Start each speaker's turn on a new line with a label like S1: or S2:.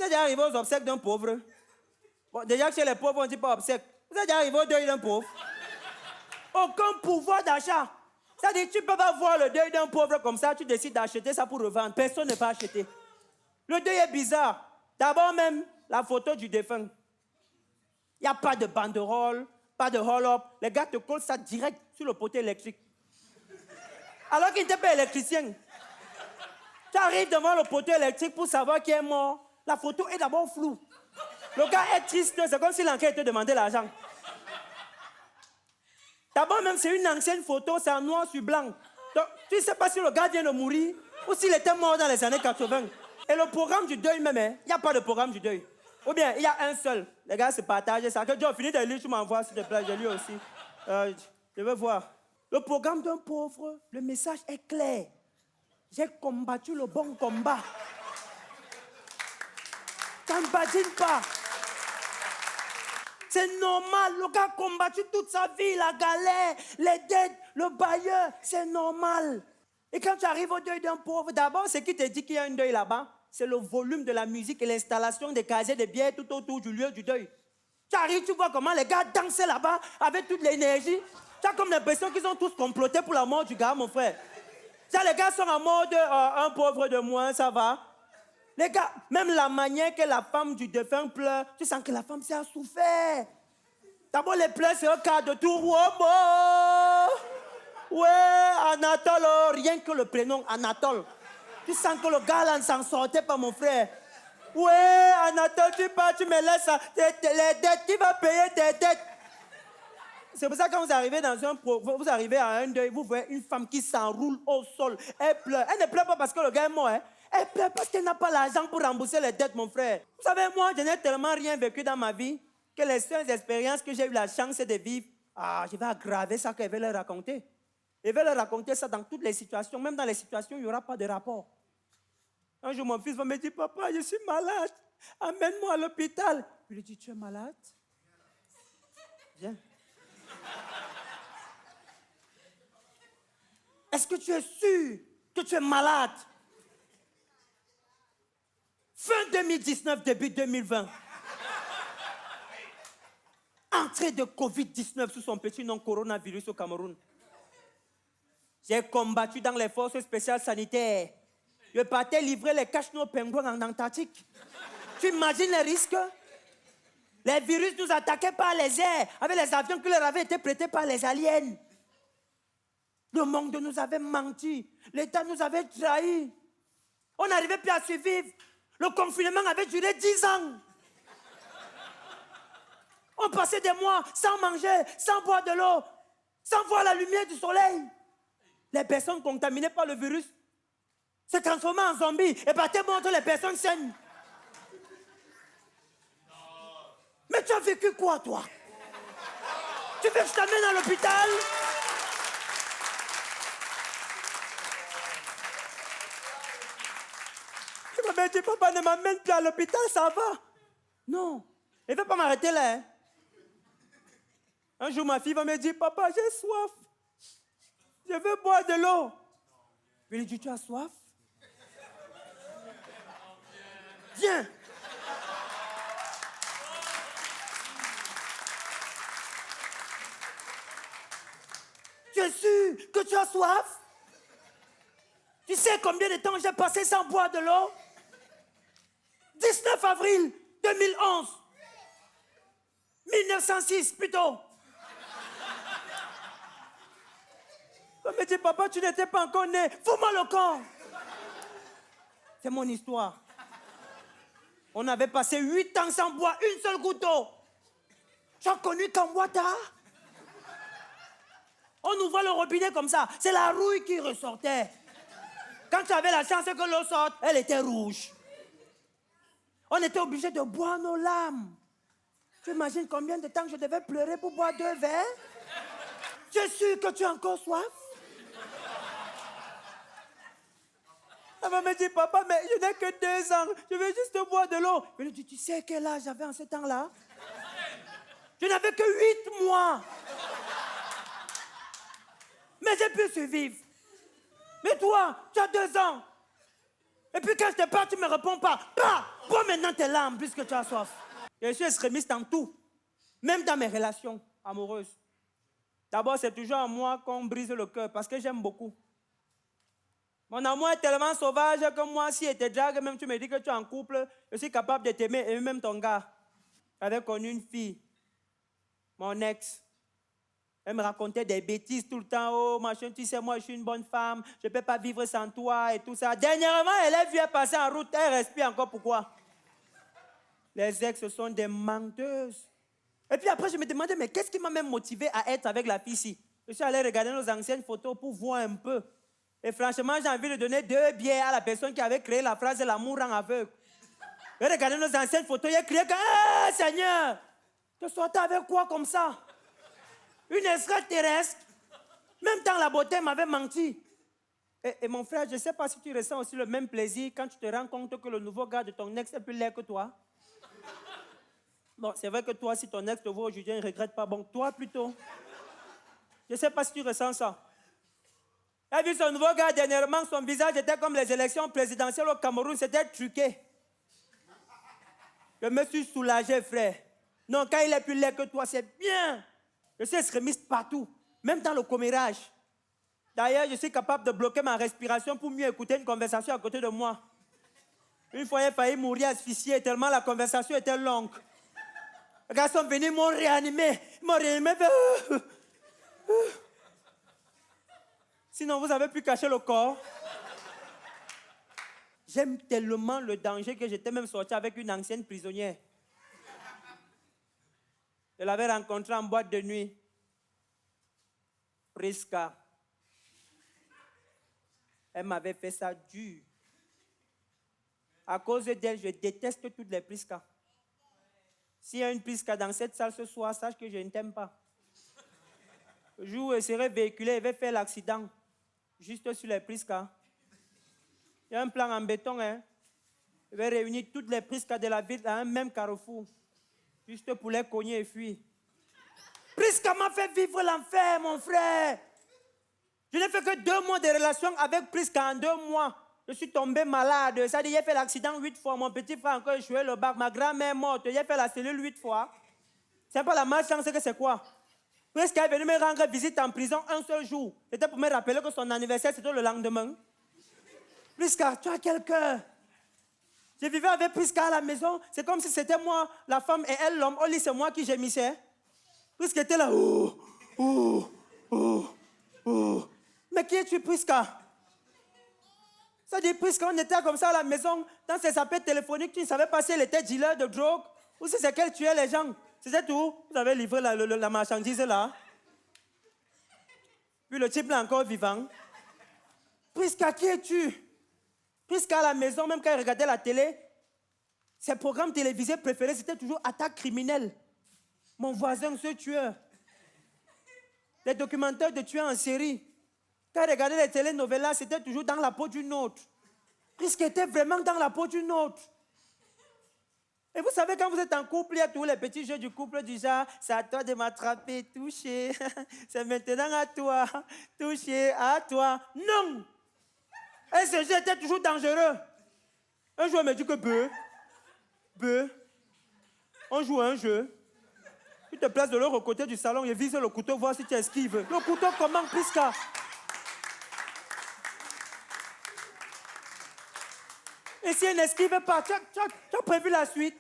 S1: êtes déjà arrivé aux obsèques d'un pauvre? Bon, déjà que chez les pauvres, on ne dit pas obsèques. Vous êtes déjà arrivé au deuil d'un pauvre? Aucun pouvoir d'achat. C'est-à-dire, tu ne peux pas voir le deuil d'un pauvre comme ça, tu décides d'acheter ça pour revendre. Personne ne va acheter. Le deuil est bizarre. D'abord même, la photo du défunt. Il n'y a pas de banderole, pas de hold-up. Les gars te collent ça direct sur le poteau électrique. Alors qu'il n'était pas électricien. Tu arrives devant le poteau électrique pour savoir qui est mort. La photo est d'abord floue. Le gars est triste, c'est comme si l'enquête te demandait l'argent. D'abord même, c'est une ancienne photo, c'est en noir sur blanc. Donc, tu ne sais pas si le gars vient de mourir ou s'il était mort dans les années 80. Et le programme du deuil même, il n'y a pas de programme du deuil. Ou bien, il y a un seul. Les gars se partagent ça. Que Dieu finit de lire, tu m'envoies, s'il te plaît, je lis aussi. Je veux voir. Le programme d'un pauvre, le message est clair. J'ai combattu le bon combat. Ça ne badine pas. C'est normal, le gars a combattu toute sa vie, la galère, les dettes, le bailleur, c'est normal. Et quand tu arrives au deuil d'un pauvre, d'abord, ce qui te dit qu'il y a un deuil là-bas, c'est le volume de la musique et l'installation des casiers de bière tout autour du lieu du deuil. Tu arrives, tu vois comment les gars dansaient là-bas avec toute l'énergie. Tu as comme l'impression qu'ils ont tous comploté pour la mort du gars, mon frère. Ça, les gars sont en mode un pauvre de moins, ça va. Les gars, même la manière que la femme du défunt pleure, tu sens que la femme s'est souffert. D'abord, les pleurs, c'est un cas de tout. Ouais, Anatole, rien que le prénom Anatole. Tu sens que le gars là ne s'en sortait pas, mon frère. Ouais, Anatole, tu pars, tu me laisses les dettes, qui va payer tes dettes? C'est pour ça que quand vous arrivez vous arrivez à un deuil, vous voyez une femme qui s'enroule au sol. Elle pleure. Elle ne pleure pas parce que le gars est mort, hein. Elle pleure parce qu'elle n'a pas l'argent pour rembourser les dettes, mon frère. Vous savez, moi, je n'ai tellement rien vécu dans ma vie que les seules expériences que j'ai eu la chance de vivre, je vais aggraver ça qu'elle veut leur raconter. Elle veut leur raconter ça dans toutes les situations. Même dans les situations où il n'y aura pas de rapport. Un jour, mon fils va me dire, papa, je suis malade. Amène-moi à l'hôpital. Je lui dis, tu es malade? Viens. Est-ce que tu es sûr que tu es malade? Fin 2019, début 2020. Entrée de Covid-19 sous son petit nom coronavirus au Cameroun. J'ai combattu dans les forces spéciales sanitaires. Je partais livrer les cache-noix pingouins en Antarctique. Tu imagines les risques? Les virus nous attaquaient par les airs avec les avions qui leur avaient été prêtés par les aliens. Le monde nous avait menti. L'État nous avait trahis. On n'arrivait plus à survivre. Le confinement avait duré 10 ans. On passait des mois sans manger, sans boire de l'eau, sans voir la lumière du soleil. Les personnes contaminées par le virus se transformaient en zombies et partaient montrer les personnes saines. Mais tu as vécu quoi, toi? Tu veux que je t'amène à l'hôpital? Tu m'avais dit, papa, ne m'amène plus à l'hôpital, ça va? Non, il ne veut pas m'arrêter là. Hein? Un jour, ma fille va me dire, papa, j'ai soif. Je veux boire de l'eau. Je lui dis, tu as soif? Viens. Tu es sûr que tu as soif? Tu sais combien de temps j'ai passé sans boire de l'eau? 19 avril 2011. 1906 plutôt. On me dit, papa, tu n'étais pas encore né. Fous-moi le camp. C'est mon histoire. On avait passé 8 ans sans boire une seule goutte d'eau. Tu as connu Kambwata? On ouvrait le robinet comme ça. C'est la rouille qui ressortait. Quand tu avais la chance que l'eau sorte, elle était rouge. On était obligé de boire nos larmes. Tu imagines combien de temps je devais pleurer pour boire 2 verres? Tu es sûr que tu as encore soif? Elle va me dire, papa, mais je n'ai que 2 ans. Je veux juste boire de l'eau. Je lui dis, tu sais quel âge j'avais en ce temps-là? Je n'avais que 8 mois. Mais j'ai pu survivre. Mais toi, tu as 2 ans. Et puis quand je te parle, tu ne me réponds pas. Bah, bois maintenant tes larmes puisque tu as soif. Je suis extrémiste en tout. Même dans mes relations amoureuses. D'abord, c'est toujours à moi qu'on brise le cœur parce que j'aime beaucoup. Mon amour est tellement sauvage que moi, si je te drague, même tu me dis que tu es en couple, je suis capable de t'aimer et même ton gars. J'avais connu une fille, mon ex. Elle me racontait des bêtises tout le temps. Oh, machin, tu sais, moi, je suis une bonne femme. Je ne peux pas vivre sans toi et tout ça. Dernièrement, elle est venue passer en route. Elle respire encore. Pourquoi? Les ex sont des menteuses. Et puis après, je me demandais, mais qu'est-ce qui m'a même motivé à être avec la fille-ci? Je suis allé regarder nos anciennes photos pour voir un peu. Et franchement, j'ai envie de donner 2 bières à la personne qui avait créé la phrase « l'amour rend aveugle ». J'ai regardé nos anciennes photos, il a crié que « Ah, Seigneur, tu sortais avec quoi comme ça? Une extraterrestre? Même dans la beauté, elle m'avait menti. » Et mon frère, je ne sais pas si tu ressens aussi le même plaisir quand tu te rends compte que le nouveau gars de ton ex est plus laid que toi. Bon, c'est vrai que toi, si ton ex te voit aujourd'hui, il ne regrette pas. Bon, toi plutôt. Je ne sais pas si tu ressens ça. J'ai vu son nouveau gars dernièrement, son visage était comme les élections présidentielles au Cameroun, c'était truqué. Je me suis soulagé, frère. Non, quand il est plus laid que toi, c'est bien. Je suis extrémiste partout, même dans le commérage. D'ailleurs, je suis capable de bloquer ma respiration pour mieux écouter une conversation à côté de moi. Une fois, j'ai failli mourir asphyxié tellement la conversation était longue. Les gars sont venus, m'ont réanimé. Ils m'ont réanimé. Sinon, vous avez pu cacher le corps. J'aime tellement le danger que j'étais même sorti avec une ancienne prisonnière. Je l'avais rencontrée en boîte de nuit. Prisca. Elle m'avait fait ça dur. À cause d'elle, je déteste toutes les Prisca. S'il y a une Prisca dans cette salle ce soir, sache que je ne t'aime pas. Le jour où elle serait véhiculée, elle va faire l'accident. Juste sur les Prisca. Il y a un plan en béton, hein. Je vais réunir toutes les Prisca de la ville dans un même carrefour. Juste pour les cogner et fuir. Prisca m'a fait vivre l'enfer, mon frère. Je n'ai fait que 2 mois de relation avec Prisca en 2 mois. Je suis tombé malade. Ça dit, j'ai fait l'accident 8 fois. Mon petit frère a encore échoué le bac. Ma grand-mère est morte. J'ai fait la cellule 8 fois. C'est pas la malchance que c'est quoi? Prisca est venue me rendre visite en prison un seul jour. C'était pour me rappeler que son anniversaire, c'était le lendemain. Prisca, tu as quel cœur? Je vivais avec Prisca à la maison. C'est comme si c'était moi, la femme, et elle, l'homme. Au lit, c'est moi qui gémissais. Prisca était là. Oh, oh, oh, oh. Mais qui es-tu, Prisca? Ça dit, Prisca, on était comme ça à la maison, dans ses appels téléphoniques, tu ne savais pas si elle était dealer de drogue ou si c'est qu'elle tuait les gens. C'était tout. Vous avez livré la marchandise là. Puis le type là encore vivant. Prisca, qui es-tu? Prisca à la maison, même quand elle regardait la télé, ses programmes télévisés préférés, c'était toujours Attaque criminelle. Mon voisin, ce tueur. Les documentaires de tueurs en série. Quand elle regardait les télénovelas, c'était toujours dans la peau d'une autre. Prisca était vraiment dans la peau d'une autre. Et vous savez, quand vous êtes en couple, il y a tous les petits jeux du couple du genre, c'est à toi de m'attraper, toucher. C'est maintenant à toi, toucher, à toi. Non! Et ce jeu était toujours dangereux. Un jour, elle me dit que on joue à un jeu. Tu te places de l'autre côté du salon et vise le couteau, voir si tu esquives. Le couteau comment, Prisca? Et si elle n'esquive pas, tu as prévu la suite.